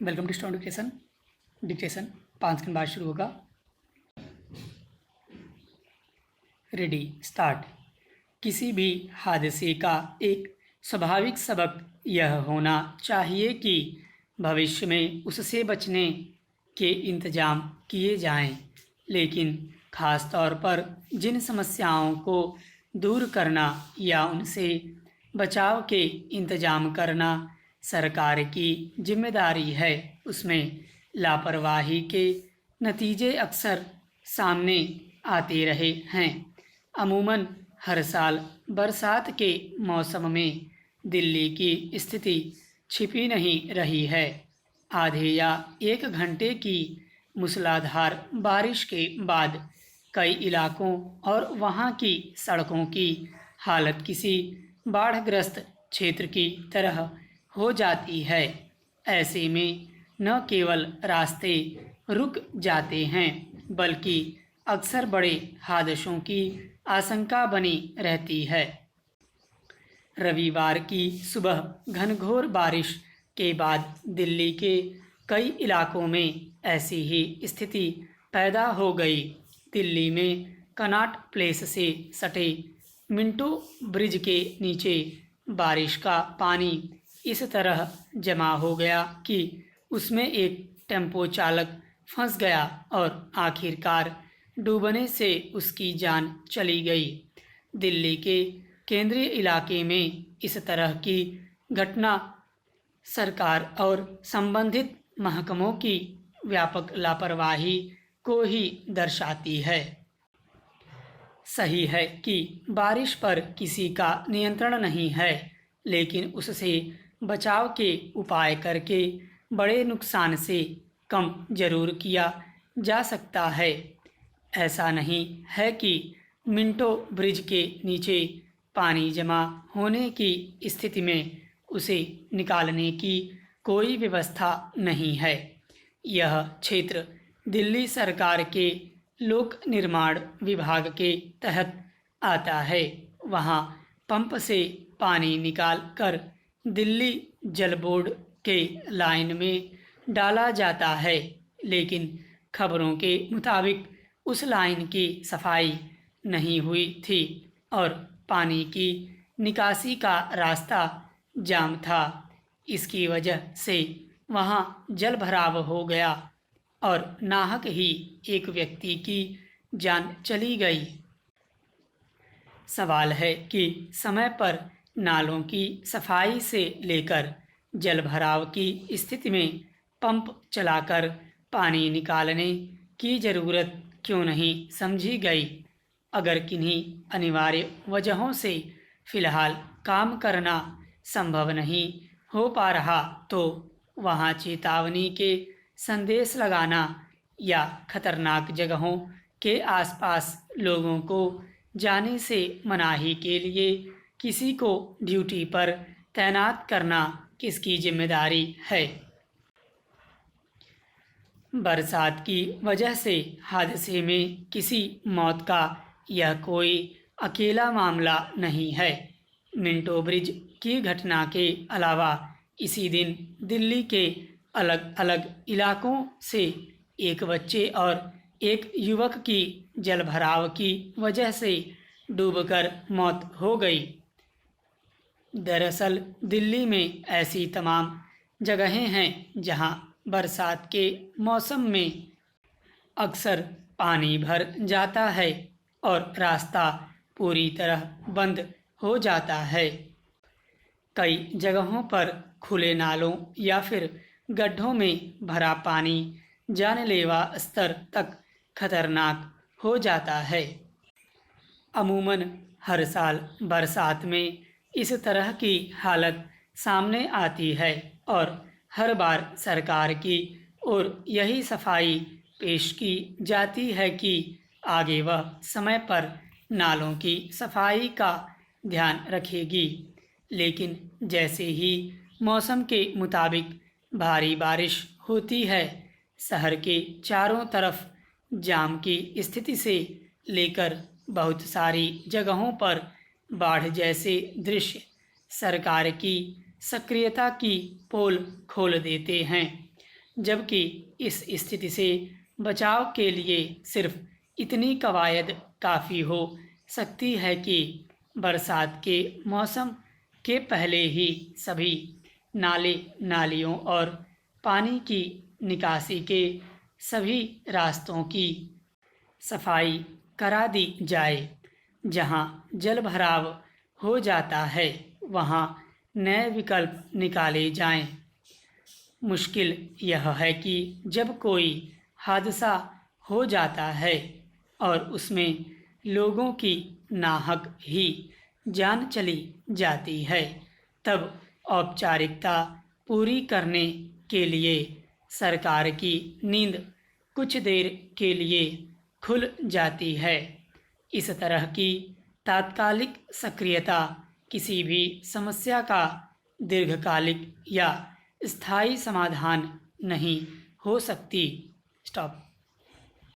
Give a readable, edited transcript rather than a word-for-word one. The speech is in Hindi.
Welcome to student dictation 5 second बाद शुरू होगा। Ready start. किसी भी हादसे का एक स्वाभाविक सबक यह होना चाहिए कि भविष्य में उससे बचने के इंतजाम किए जाएं, लेकिन ख़ास तौर पर जिन समस्याओं को दूर करना या उनसे बचाव के इंतजाम करना सरकार की जिम्मेदारी है, उसमें लापरवाही के नतीजे अक्सर सामने आते रहे हैं। अमूमन हर साल बरसात के मौसम में दिल्ली की स्थिति छिपी नहीं रही है। आधे या 1 घंटे की मूसलाधार बारिश के बाद कई इलाकों और वहां की सड़कों की हालत किसी बाढ़ग्रस्त क्षेत्र की तरह हो जाती है। ऐसे में न केवल रास्ते रुक जाते हैं, बल्कि अक्सर बड़े हादसों की आशंका बनी रहती है। रविवार की सुबह घनघोर बारिश के बाद दिल्ली के कई इलाकों में ऐसी ही स्थिति पैदा हो गई। दिल्ली में कनॉट प्लेस से सटे मिंटो ब्रिज के नीचे बारिश का पानी इस तरह जमा हो गया कि उसमें एक टेम्पो चालक फंस गया और आखिरकार डूबने से उसकी जान चली गई। दिल्ली के केंद्रीय इलाके में इस तरह की घटना सरकार और संबंधित महकमों की व्यापक लापरवाही को ही दर्शाती है। सही है कि बारिश पर किसी का नियंत्रण नहीं है, लेकिन उससे बचाव के उपाय करके बड़े नुकसान से कम जरूर किया जा सकता है। ऐसा नहीं है कि मिंटो ब्रिज के नीचे पानी जमा होने की स्थिति में उसे निकालने की कोई व्यवस्था नहीं है। यह क्षेत्र दिल्ली सरकार के लोक निर्माण विभाग के तहत आता है। वहां पंप से पानी निकाल कर दिल्ली जल बोर्ड के लाइन में डाला जाता है, लेकिन खबरों के मुताबिक उस लाइन की सफाई नहीं हुई थी और पानी की निकासी का रास्ता जाम था। इसकी वजह से वहां जल भराव हो गया और नाहक ही एक व्यक्ति की जान चली गई। सवाल है कि समय पर नालों की सफाई से लेकर जल भराव की स्थिति में पंप चलाकर पानी निकालने की ज़रूरत क्यों नहीं समझी गई। अगर किन्हीं अनिवार्य वजहों से फ़िलहाल काम करना संभव नहीं हो पा रहा, तो वहां चेतावनी के संदेश लगाना या खतरनाक जगहों के आसपास लोगों को जाने से मनाही के लिए किसी को ड्यूटी पर तैनात करना किसकी जिम्मेदारी है। बरसात की वजह से हादसे में किसी मौत का यह कोई अकेला मामला नहीं है। मिंटो ब्रिज की घटना के अलावा इसी दिन दिल्ली के अलग अलग इलाकों से एक बच्चे और एक युवक की जलभराव की वजह से डूबकर मौत हो गई। दरअसल दिल्ली में ऐसी तमाम जगहें हैं जहां बरसात के मौसम में अक्सर पानी भर जाता है और रास्ता पूरी तरह बंद हो जाता है। कई जगहों पर खुले नालों या फिर गड्ढों में भरा पानी जानलेवा स्तर तक खतरनाक हो जाता है। अमूमन हर साल बरसात में इस तरह की हालत सामने आती है और हर बार सरकार की ओर यही सफाई पेश की जाती है कि आगे वह समय पर नालों की सफाई का ध्यान रखेगी। लेकिन जैसे ही मौसम के मुताबिक भारी बारिश होती है, शहर के चारों तरफ जाम की स्थिति से लेकर बहुत सारी जगहों पर बाढ़ जैसे दृश्य सरकार की सक्रियता की पोल खोल देते हैं। जबकि इस स्थिति से बचाव के लिए सिर्फ इतनी कवायद काफ़ी हो सकती है कि बरसात के मौसम के पहले ही सभी नाले नालियों और पानी की निकासी के सभी रास्तों की सफाई करा दी जाए। जहां जल भराव हो जाता है वहां नए विकल्प निकाले जाएं। मुश्किल यह है कि जब कोई हादसा हो जाता है और उसमें लोगों की नाहक ही जान चली जाती है, तब औपचारिकता पूरी करने के लिए सरकार की नींद कुछ देर के लिए खुल जाती है। इस तरह की तात्कालिक सक्रियता किसी भी समस्या का दीर्घकालिक या स्थायी समाधान नहीं हो सकती। स्टॉप।